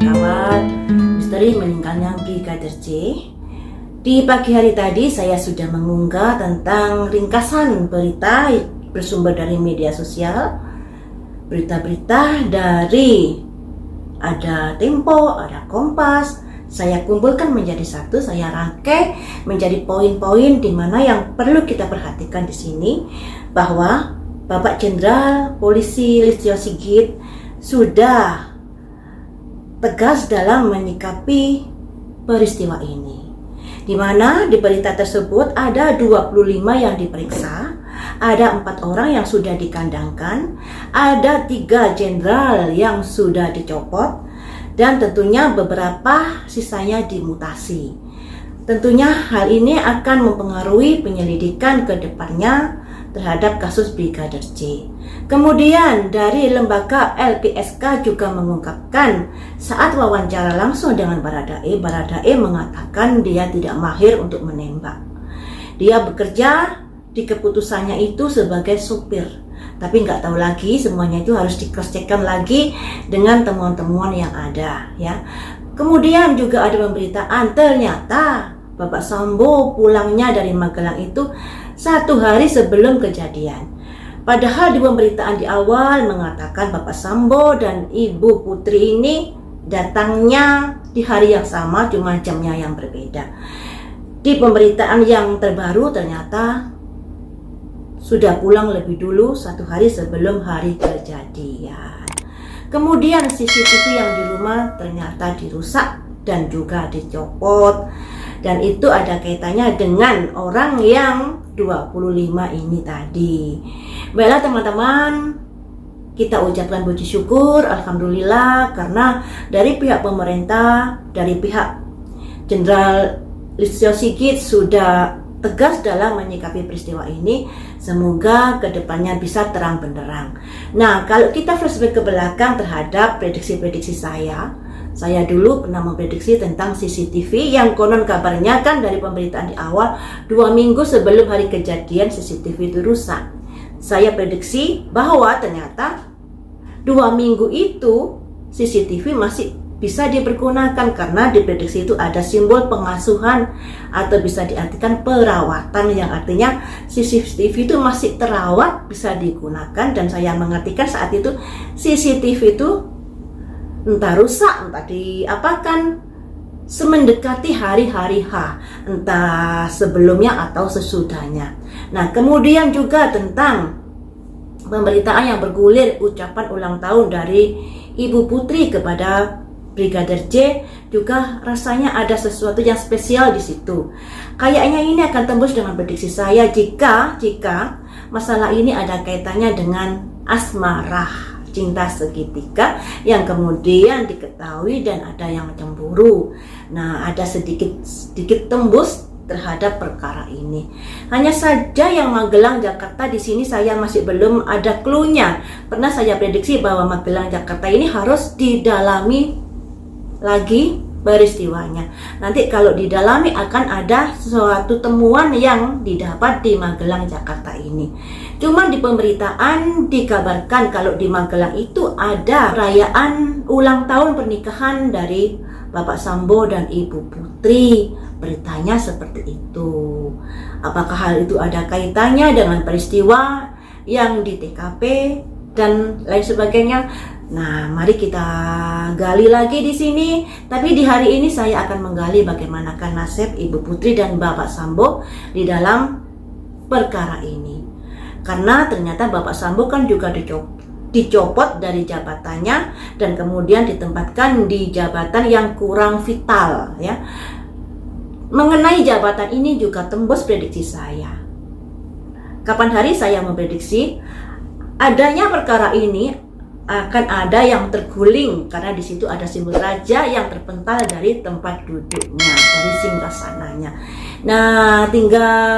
kawat misteri meninggalnya Brigadir J. Di pagi hari tadi saya sudah mengunggah tentang ringkasan berita bersumber dari media sosial, berita-berita dari ada Tempo, ada Kompas. Saya kumpulkan menjadi satu, saya rangkai menjadi poin-poin di mana yang perlu kita perhatikan di sini, bahwa Bapak Jenderal Polisi Listio Sigit sudah tegas dalam menyikapi peristiwa ini. Di mana di berita tersebut ada 25 yang diperiksa, ada 4 orang yang sudah dikandangkan, ada 3 jenderal yang sudah dicopot, dan tentunya beberapa sisanya dimutasi. Tentunya hal ini akan mempengaruhi penyelidikan ke depannya terhadap kasus Brigadir J. Kemudian dari lembaga LPSK juga mengungkapkan saat wawancara langsung dengan Baradae mengatakan dia tidak mahir untuk menembak. Dia bekerja di keputusannya itu sebagai supir, tapi nggak tahu lagi, semuanya itu harus di-cross-checkkan lagi dengan temuan-temuan yang ada ya. Kemudian juga ada pemberitaan ternyata Bapak Sambo pulangnya dari Magelang itu 1 hari sebelum kejadian. Padahal di pemberitaan di awal mengatakan Bapak Sambo dan Ibu Putri ini datangnya di hari yang sama, cuma jamnya yang berbeda. Di pemberitaan yang terbaru ternyata sudah pulang lebih dulu 1 hari sebelum hari kejadian. Kemudian CCTV yang di rumah ternyata dirusak dan juga dicopot, dan itu ada kaitannya dengan orang yang 25 ini tadi. Baiklah teman-teman, kita ucapkan puji syukur, alhamdulillah, karena dari pihak pemerintah, dari pihak Jenderal Listio Sigit sudah tegas dalam menyikapi peristiwa ini. Semoga kedepannya bisa terang benderang. Nah, kalau kita flashback ke belakang terhadap prediksi-prediksi saya dulu pernah memprediksi tentang CCTV yang konon kabarnya kan dari pemberitaan di awal 2 minggu sebelum hari kejadian CCTV itu rusak. Saya prediksi bahwa ternyata 2 minggu itu CCTV masih bisa dipergunakan karena diprediksi itu ada simbol pengasuhan atau bisa diartikan perawatan, yang artinya CCTV itu masih terawat, bisa digunakan. Dan saya mengartikan saat itu CCTV itu entah rusak, entah diapakan, semendekati hari-hari H, entah sebelumnya atau sesudahnya. Nah, kemudian juga tentang pemberitaan yang bergulir ucapan ulang tahun dari Ibu Putri kepada Brigadir J, juga rasanya ada sesuatu yang spesial di situ. Kayaknya ini akan tembus dengan prediksi saya jika masalah ini ada kaitannya dengan asmara, cinta segitiga yang kemudian diketahui dan ada yang cemburu. Nah, ada sedikit tembus terhadap perkara ini. Hanya saja yang Magelang Jakarta di sini saya masih belum ada clue-nya. Pernah saya prediksi bahwa Magelang Jakarta ini harus didalami lagi peristiwanya. Nanti kalau didalami akan ada suatu temuan yang didapat di Magelang Jakarta ini. Cuman di pemberitaan dikabarkan kalau di Magelang itu ada perayaan ulang tahun pernikahan dari Bapak Sambo dan Ibu Putri. Beritanya seperti itu. Apakah hal itu ada kaitannya dengan peristiwa yang di TKP dan lain sebagainya? Nah, mari kita gali lagi di sini. Tapi di hari ini saya akan menggali bagaimanakah nasib Ibu Putri dan Bapak Sambo di dalam perkara ini. Karena ternyata Bapak Sambo kan juga dicopot dari jabatannya dan kemudian ditempatkan di jabatan yang kurang vital ya. Mengenai jabatan ini juga tembus prediksi saya. Kapan hari saya memprediksi adanya perkara ini akan ada yang terguling karena di situ ada simbol raja yang terpental dari tempat duduknya, dari singgasananya. Nah, tinggal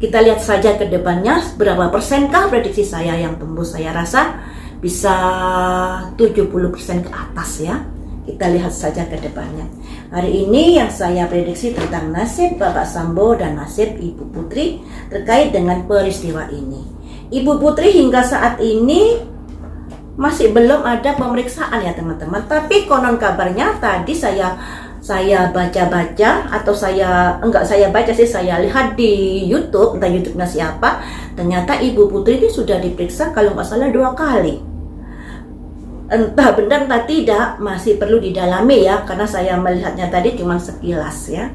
kita lihat saja ke depannya berapa persenkah prediksi saya yang tembus. Saya rasa bisa 70% ke atas ya. Kita lihat saja ke depannya. Hari ini yang saya prediksi tentang nasib Bapak Sambo dan nasib Ibu Putri terkait dengan peristiwa ini. Ibu Putri hingga saat ini masih belum ada pemeriksaan ya teman-teman. Tapi konon kabarnya tadi saya baca-baca, atau saya lihat di YouTube, entah YouTube-nya siapa, ternyata Ibu Putri ini sudah diperiksa kalau nggak salah 2 kali. Entah benar entah tidak, masih perlu didalami ya, karena saya melihatnya tadi cuma sekilas ya.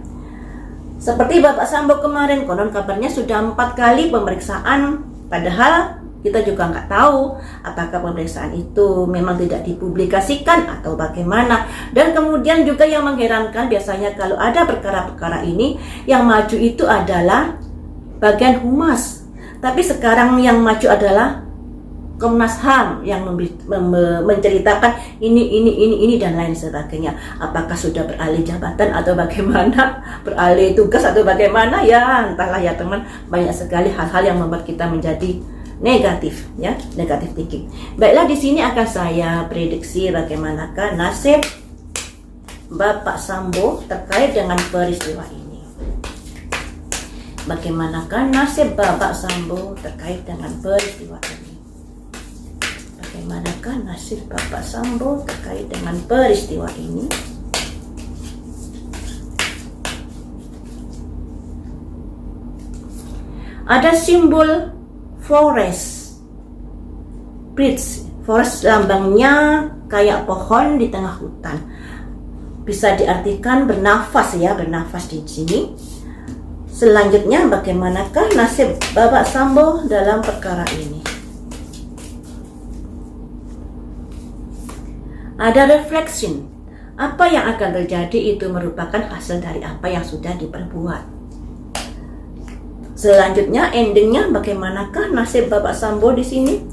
Seperti Bapak Sambo kemarin, konon kabarnya sudah 4 kali pemeriksaan, padahal kita juga nggak tahu apakah pemeriksaan itu memang tidak dipublikasikan atau bagaimana. Dan kemudian juga yang mengherankan, biasanya kalau ada perkara-perkara ini, yang maju itu adalah bagian humas. Tapi sekarang yang maju adalah Komnas HAM yang menceritakan ini dan lain sebagainya. Apakah sudah beralih jabatan atau bagaimana, beralih tugas atau bagaimana ya, entahlah ya teman. Banyak sekali hal-hal yang membuat kita menjadi negatif ya, negatif thinking. Baiklah, di sini akan saya prediksi bagaimanakah nasib Bapak Sambo terkait dengan peristiwa ini. Bagaimanakah nasib Bapak Sambo terkait dengan peristiwa ini? Bagaimanakah nasib Bapak Sambo terkait dengan peristiwa ini? Ada simbol forest bridge. Forest lambangnya kayak pohon di tengah hutan. Bisa diartikan bernafas ya, bernafas di sini. Selanjutnya, bagaimanakah nasib Bapak Sambo dalam perkara ini? Ada reflection. Apa yang akan terjadi itu merupakan hasil dari apa yang sudah diperbuat. Selanjutnya, endingnya bagaimanakah nasib Bapak Sambo di sini?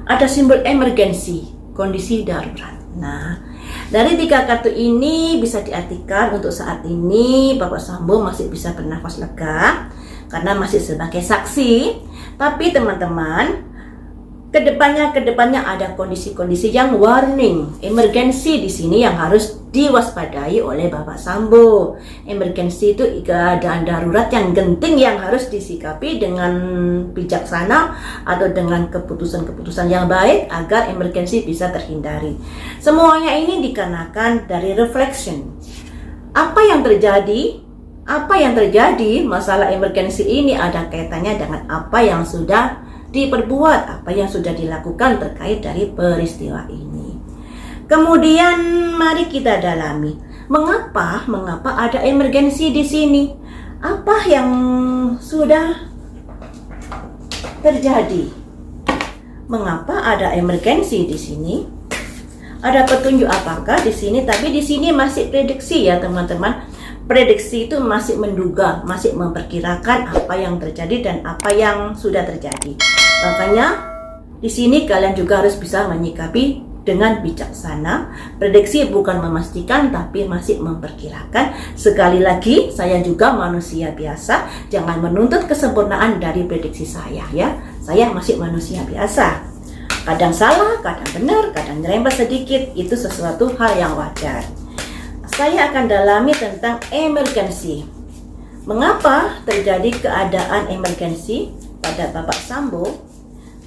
Ada simbol emergency, kondisi darurat. Nah, dari 3 kartu ini bisa diartikan untuk saat ini Bapak Sambo masih bisa bernafas lega karena masih sebagai saksi. Tapi teman-teman, kedepannya ada kondisi-kondisi yang warning, emergency di sini yang harus diwaspadai oleh Bapak Sambo. Emergency itu keadaan darurat yang genting yang harus disikapi dengan bijaksana atau dengan keputusan-keputusan yang baik agar emergency bisa terhindari. Semuanya ini dikarenakan dari reflection. Apa yang terjadi masalah emergency ini ada kaitannya dengan apa yang sudah diperbuat, apa yang sudah dilakukan terkait dari peristiwa ini. Kemudian mari kita dalami, mengapa ada emergensi di sini? Apa yang sudah terjadi? Mengapa ada emergensi di sini? Ada petunjuk apakah di sini? Tapi di sini masih prediksi ya teman-teman. Prediksi itu masih menduga, masih memperkirakan apa yang terjadi dan apa yang sudah terjadi. Makanya di sini kalian juga harus bisa menyikapi dengan bijaksana. Prediksi bukan memastikan tapi masih memperkirakan. Sekali lagi, saya juga manusia biasa. Jangan menuntut kesempurnaan dari prediksi saya ya. Saya masih manusia biasa. Kadang salah, kadang benar, kadang nyerempet sedikit. Itu sesuatu hal yang wajar. Saya akan dalami tentang emergency. Mengapa terjadi keadaan emergency pada Bapak Sambo?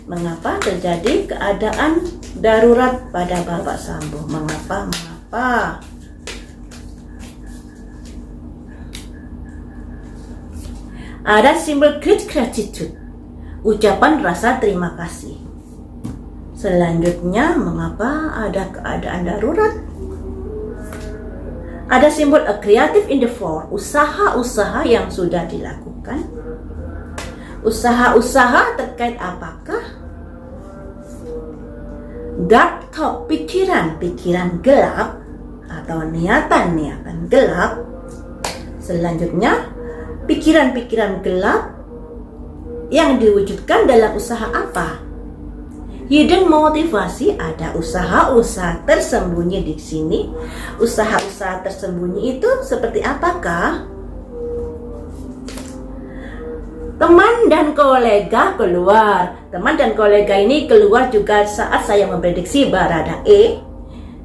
Mengapa terjadi keadaan darurat pada Bapak Sambo? Mengapa? Ada simbol great gratitude, ucapan rasa terima kasih. Selanjutnya, mengapa ada keadaan darurat? Ada simbol a creative endeavor, usaha-usaha yang sudah dilakukan. Usaha-usaha terkait apakah? Dark thought, pikiran gelap atau niatan gelap. Selanjutnya, pikiran-pikiran gelap yang diwujudkan dalam usaha apa? Hidden motivasi, ada usaha-usaha tersembunyi di sini. Usaha-usaha tersembunyi itu seperti apakah? Teman dan kolega keluar. Teman dan kolega ini keluar juga saat saya memprediksi Baradae,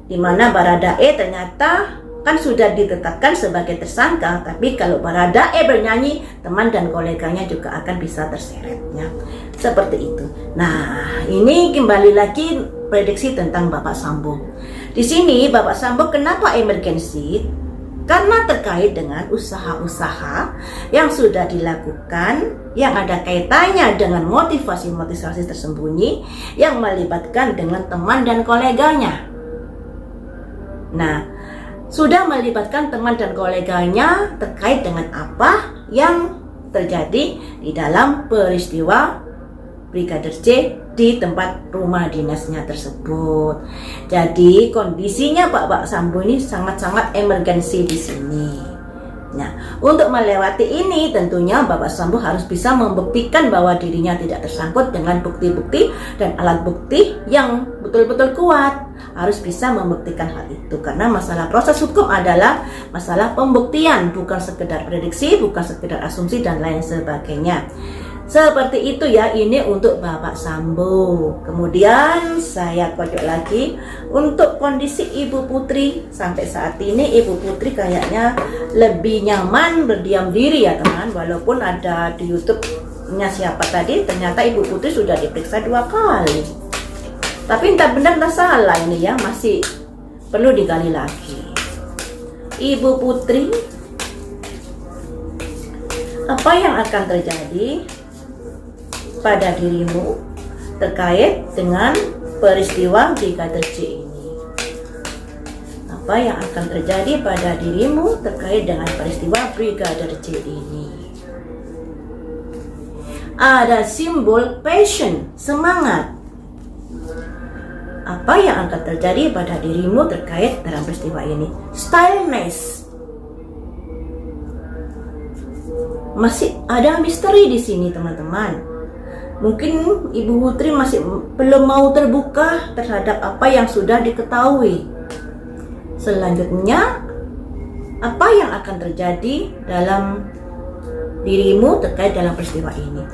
di mana Baradae ternyata kan sudah ditetapkan sebagai tersangka, tapi kalau Baradae bernyanyi, teman dan koleganya juga akan bisa terseretnya. Seperti itu. Nah, ini kembali lagi prediksi tentang Bapak Sambo. Di sini Bapak Sambo kenapa emergensi? Karena terkait dengan usaha-usaha yang sudah dilakukan, yang ada kaitannya dengan motivasi-motivasi tersembunyi yang melibatkan dengan teman dan koleganya. Nah, sudah melibatkan teman dan koleganya terkait dengan apa yang terjadi di dalam peristiwa Brigadir J di tempat rumah dinasnya tersebut. Jadi kondisinya Pak Sambo ini sangat-sangat emergensi di sini. Nah, untuk melewati ini tentunya Bapak Sambo harus bisa membuktikan bahwa dirinya tidak tersangkut dengan bukti-bukti dan alat bukti yang betul-betul kuat. Harus bisa membuktikan hal itu, karena masalah proses hukum adalah masalah pembuktian, bukan sekedar prediksi, bukan sekedar asumsi dan lain sebagainya. Seperti itu ya, ini untuk Bapak Sambo. Kemudian saya kocok lagi untuk kondisi Ibu Putri. Sampai saat ini Ibu Putri kayaknya lebih nyaman berdiam diri ya teman. Walaupun ada di YouTube-nya siapa tadi, ternyata Ibu Putri sudah diperiksa 2 kali. Tapi entah benar entah salah ini ya, masih perlu digali lagi. Ibu Putri, apa yang akan terjadi pada dirimu terkait dengan peristiwa Brigadir J ini? Apa yang akan terjadi pada dirimu terkait dengan peristiwa Brigadir J ini? Ada simbol passion, semangat. Apa yang akan terjadi pada dirimu terkait dengan peristiwa ini? Styleness. Masih ada misteri di sini teman-teman. Mungkin Ibu Putri masih belum mau terbuka terhadap apa yang sudah diketahui. Selanjutnya, apa yang akan terjadi dalam dirimu terkait dalam peristiwa ini?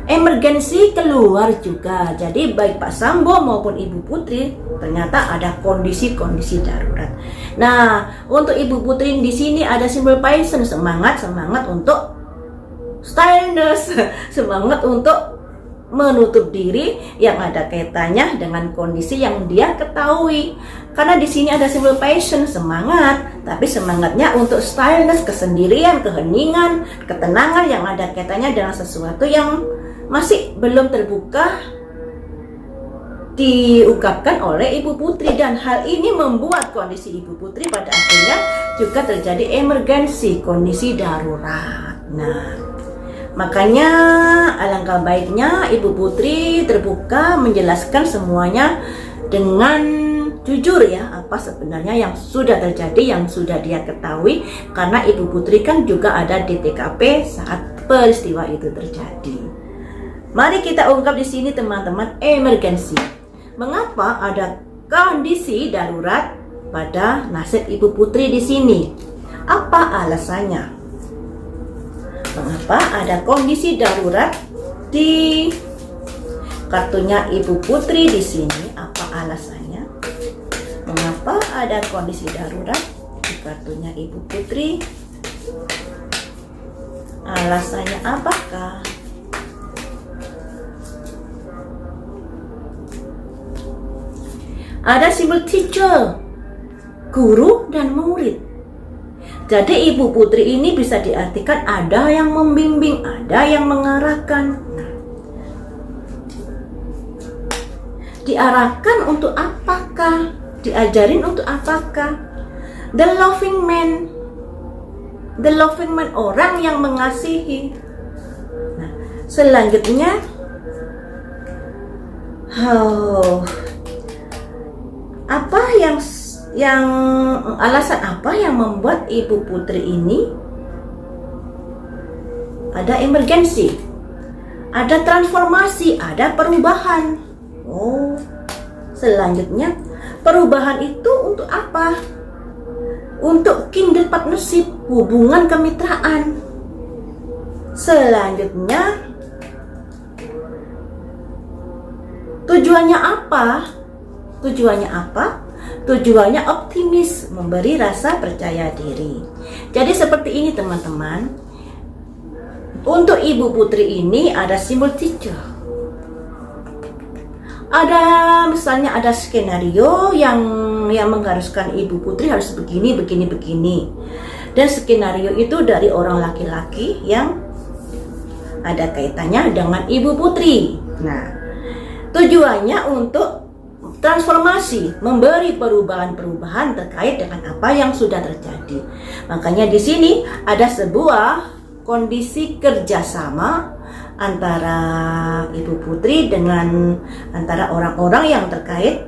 Emergensi keluar juga. Jadi baik Pak Sambo maupun Ibu Putri ternyata ada kondisi-kondisi darurat. Nah, untuk Ibu Putri di sini ada simbol passion, semangat untuk styleness, semangat untuk menutup diri yang ada kaitannya dengan kondisi yang dia ketahui. Karena di sini ada simbol passion, semangat, tapi semangatnya untuk styleness, kesendirian, keheningan, ketenangan yang ada kaitannya dengan sesuatu yang masih belum terbuka diungkapkan oleh Ibu Putri, dan hal ini membuat kondisi Ibu Putri pada akhirnya juga terjadi emergensi, kondisi darurat. Nah, makanya alangkah baiknya Ibu Putri terbuka menjelaskan semuanya dengan jujur ya, apa sebenarnya yang sudah terjadi, yang sudah dia ketahui, karena Ibu Putri kan juga ada di TKP saat peristiwa itu terjadi. Mari kita ungkap di sini teman-teman, emergensi. Mengapa ada kondisi darurat pada nasib Ibu Putri di sini? Apa alasannya? Mengapa ada kondisi darurat di kartunya Ibu Putri di sini? Apa alasannya? Mengapa ada kondisi darurat di kartunya Ibu Putri? Alasannya apakah? Ada simbol teacher, guru dan murid. Jadi Ibu Putri ini bisa diartikan ada yang membimbing, ada yang mengarahkan. Diarahkan untuk apakah? Diajarin untuk apakah? The loving man, orang yang mengasihi. Nah, selanjutnya, apa yang alasan apa yang membuat Ibu Putri ini ada emergensi, ada transformasi, ada perubahan? Selanjutnya, perubahan itu untuk apa? Untuk kindred partnership, hubungan kemitraan. Selanjutnya, tujuannya apa? Tujuannya optimis, memberi rasa percaya diri. Jadi seperti ini teman-teman. Untuk Ibu Putri ini ada simbol 3. Ada misalnya ada skenario yang mengharuskan Ibu Putri harus begini. Dan skenario itu dari orang laki-laki yang ada kaitannya dengan Ibu Putri. Nah, tujuannya untuk transformasi, memberi perubahan-perubahan terkait dengan apa yang sudah terjadi. Makanya di sini ada sebuah kondisi kerjasama antara Ibu Putri dengan antara orang-orang yang terkait,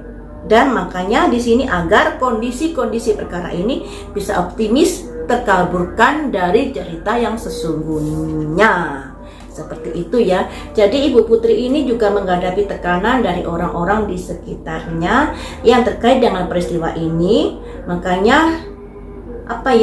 dan makanya di sini agar kondisi-kondisi perkara ini bisa optimis terkaburkan dari cerita yang sesungguhnya. Seperti itu ya. Jadi Ibu Putri ini juga menghadapi tekanan dari orang-orang di sekitarnya yang terkait dengan peristiwa ini. Makanya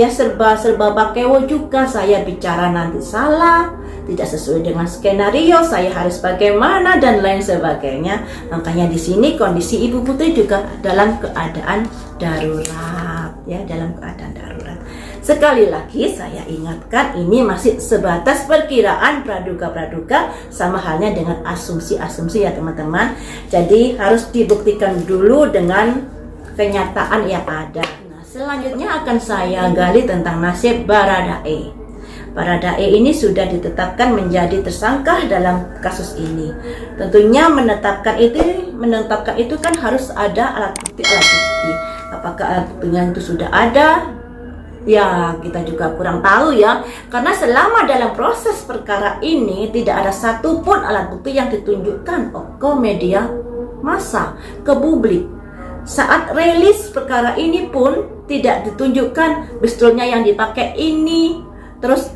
serba bakewo juga, saya bicara nanti salah, tidak sesuai dengan skenario, saya harus bagaimana dan lain sebagainya. Makanya di sini kondisi Ibu Putri juga dalam keadaan darurat ya, dalam keadaan darurat. Sekali lagi saya ingatkan, ini masih sebatas perkiraan, praduga-praduga, sama halnya dengan asumsi-asumsi ya teman-teman. Jadi harus dibuktikan dulu dengan kenyataan yang ada. Nah, selanjutnya akan saya gali tentang nasib Baradae. Baradae ini sudah ditetapkan menjadi tersangka dalam kasus ini. Tentunya menetapkan itu kan harus ada alat bukti. Apakah alat buktinya itu sudah ada? Ya, kita juga kurang tahu ya, karena selama dalam proses perkara ini tidak ada satupun alat bukti yang ditunjukkan ke media massa, ke publik. Saat rilis perkara ini pun tidak ditunjukkan pistolnya yang dipakai ini, terus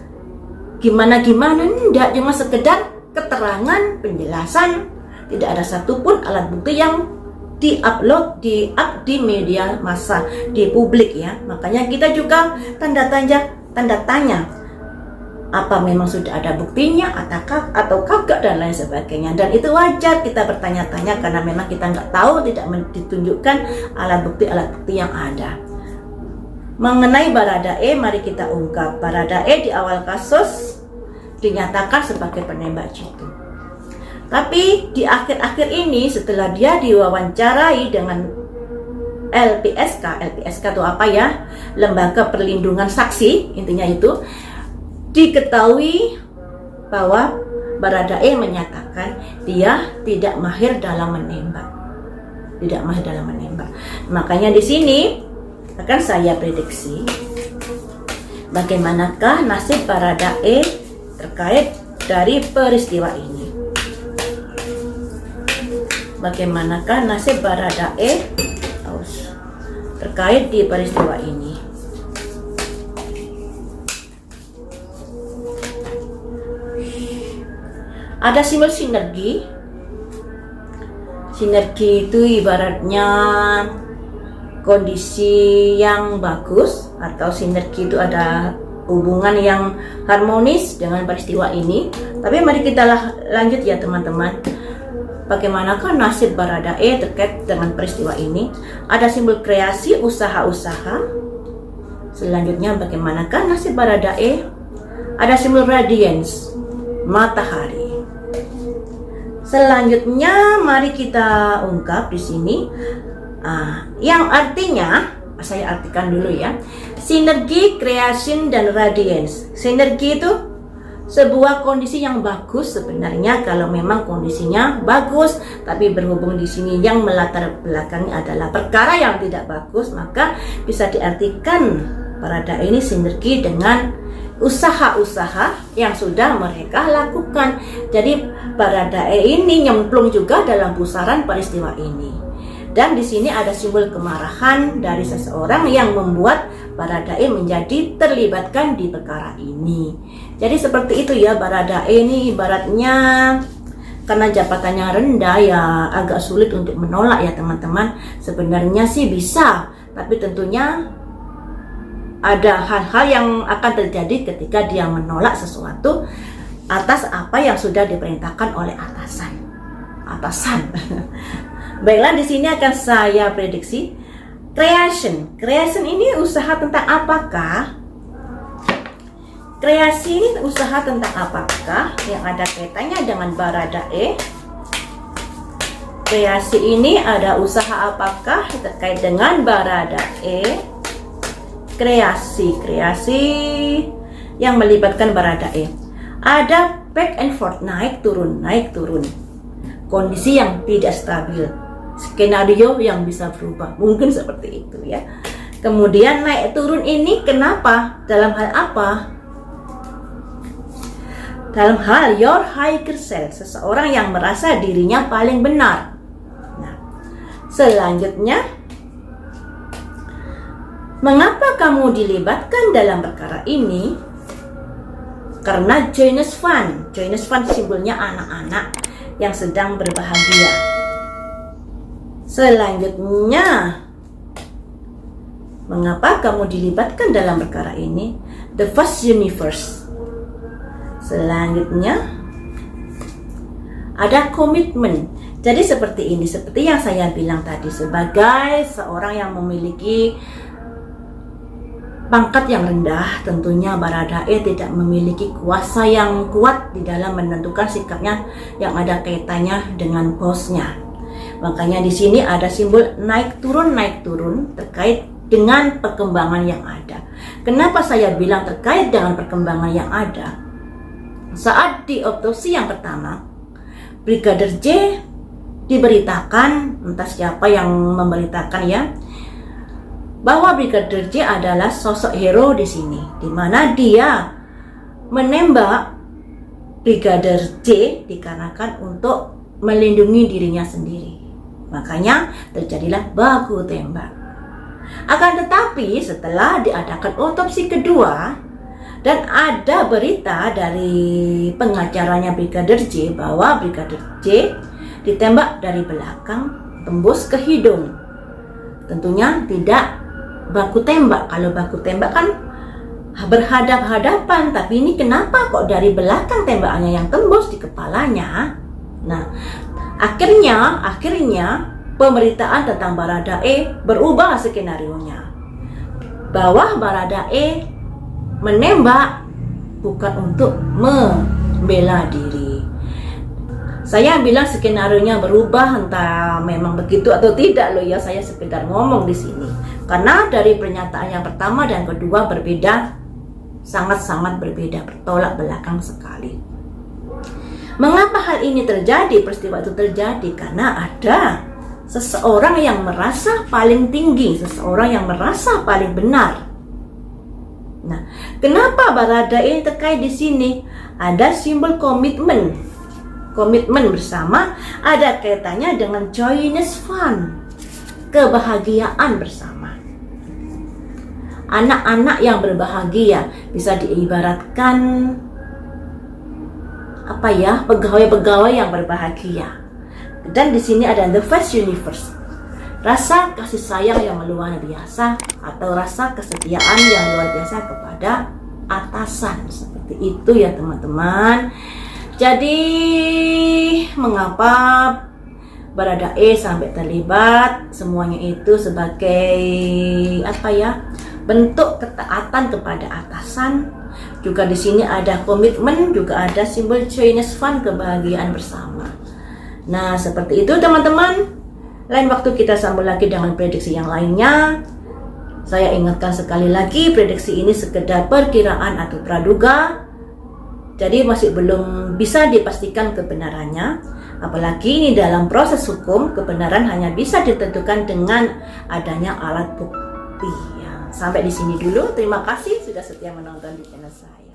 gimana-gimana, tidak, cuma sekedar keterangan, penjelasan. Tidak ada satupun alat bukti yang di-upload, di media massa, di publik ya. Makanya kita juga tanda tanya, apa memang sudah ada buktinya atau kagak dan lain sebagainya. Dan itu wajar kita bertanya-tanya karena memang kita nggak tahu, tidak ditunjukkan alat bukti yang ada. Mengenai Baradae, mari kita ungkap. Baradae di awal kasus dinyatakan sebagai penembak jitu. Tapi di akhir-akhir ini setelah dia diwawancarai dengan LPSK itu apa ya? Lembaga Perlindungan Saksi, intinya itu, diketahui bahwa Baradae menyatakan dia tidak mahir dalam menembak. Makanya di sini akan saya prediksi bagaimanakah nasib Baradae terkait dari peristiwa ini. Bagaimanakah nasib Baradae terkait di peristiwa ini. Ada simbol sinergi. Sinergi itu ibaratnya kondisi yang bagus, atau sinergi itu ada hubungan yang harmonis dengan peristiwa ini. Tapi mari kita lanjut ya teman-teman. Bagaimanakah nasib Baradae terkait dengan peristiwa ini? Ada simbol kreasi, usaha-usaha. Selanjutnya bagaimanakah nasib Baradae? Ada simbol radiance, matahari. Selanjutnya mari kita ungkap di sini yang artinya, saya artikan dulu ya. Sinergi, creation, dan radiance. Sinergi itu sebuah kondisi yang bagus sebenarnya kalau memang kondisinya bagus, tapi berhubung di sini yang melatar belakangi adalah perkara yang tidak bagus, maka bisa diartikan Baradae ini sinergi dengan usaha-usaha yang sudah mereka lakukan. Jadi Baradae ini nyemplung juga dalam pusaran peristiwa ini. Dan di sini ada simbol kemarahan dari seseorang yang membuat Baradae menjadi terlibatkan di perkara ini. Jadi seperti itu ya, Baradae ini ibaratnya karena jabatannya rendah ya agak sulit untuk menolak ya teman-teman. Sebenarnya sih bisa, tapi tentunya ada hal-hal yang akan terjadi ketika dia menolak sesuatu atas apa yang sudah diperintahkan oleh atasan. Baiklah, di sini akan saya prediksi Creation ini usaha tentang apakah? Kreasi ini usaha tentang apakah yang ada kaitannya dengan Baradae? Kreasi ini ada usaha apakah terkait dengan Baradae? Kreasi yang melibatkan Baradae. Ada back and forth, naik turun. Kondisi yang tidak stabil. Skenario yang bisa berubah. Mungkin seperti itu ya. Kemudian naik turun ini kenapa? Dalam hal apa? Dalam hal your higher self, seseorang yang merasa dirinya paling benar. Nah, selanjutnya, mengapa kamu dilibatkan dalam perkara ini? Karena joyous fun simbolnya anak-anak yang sedang berbahagia. Selanjutnya, mengapa kamu dilibatkan dalam perkara ini? The vast universe. Selanjutnya ada komitmen. Jadi seperti ini, seperti yang saya bilang tadi, sebagai seorang yang memiliki pangkat yang rendah, tentunya Baradae tidak memiliki kuasa yang kuat di dalam menentukan sikapnya yang ada kaitannya dengan bosnya. Makanya di sini ada simbol naik turun terkait dengan perkembangan yang ada. Kenapa saya bilang terkait dengan perkembangan yang ada? Saat di otopsi yang pertama, Brigadir J diberitakan, entah siapa yang memberitakan ya, bahwa Brigadir J adalah sosok hero di sini, di mana dia menembak Brigadir J dikarenakan untuk melindungi dirinya sendiri. Makanya terjadilah baku tembak. Akan tetapi setelah diadakan otopsi kedua dan ada berita dari pengacaranya Brigadir J bahwa Brigadir J ditembak dari belakang tembus ke hidung. Tentunya tidak baku tembak. Kalau baku tembak kan berhadap-hadapan, tapi ini kenapa kok dari belakang tembakannya yang tembus di kepalanya? Nah, akhirnya pemberitaan tentang Baradae berubah skenarionya, bahwa Baradae menembak bukan untuk membela diri. Saya bilang skenarionya berubah, entah memang begitu atau tidak loh ya, saya sekedar ngomong di sini. Karena dari pernyataan yang pertama dan kedua berbeda, sangat-sangat berbeda, bertolak belakang sekali. Mengapa hal ini terjadi? Peristiwa itu terjadi karena ada seseorang yang merasa paling tinggi, seseorang yang merasa paling benar. Nah, kenapa Baradae terkait di sini? Ada simbol komitmen bersama, ada kaitannya dengan joyous fun, kebahagiaan bersama. Anak-anak yang berbahagia bisa diibaratkan pegawai-pegawai yang berbahagia. Dan di sini ada the vast universe, rasa kasih sayang yang luar biasa atau rasa kesetiaan yang luar biasa kepada atasan. Seperti itu ya teman-teman. Jadi mengapa Baradae sampai terlibat? Semuanya itu sebagai bentuk ketaatan kepada atasan. Juga di sini ada komitmen, juga ada simbol joyous fun, kebahagiaan bersama. Nah, seperti itu teman-teman. Lain waktu kita sambung lagi dengan prediksi yang lainnya. Saya ingatkan sekali lagi, prediksi ini sekedar perkiraan atau praduga. Jadi masih belum bisa dipastikan kebenarannya. Apalagi ini dalam proses hukum, kebenaran hanya bisa ditentukan dengan adanya alat bukti. Ya, sampai di sini dulu. Terima kasih sudah setia menonton di channel saya.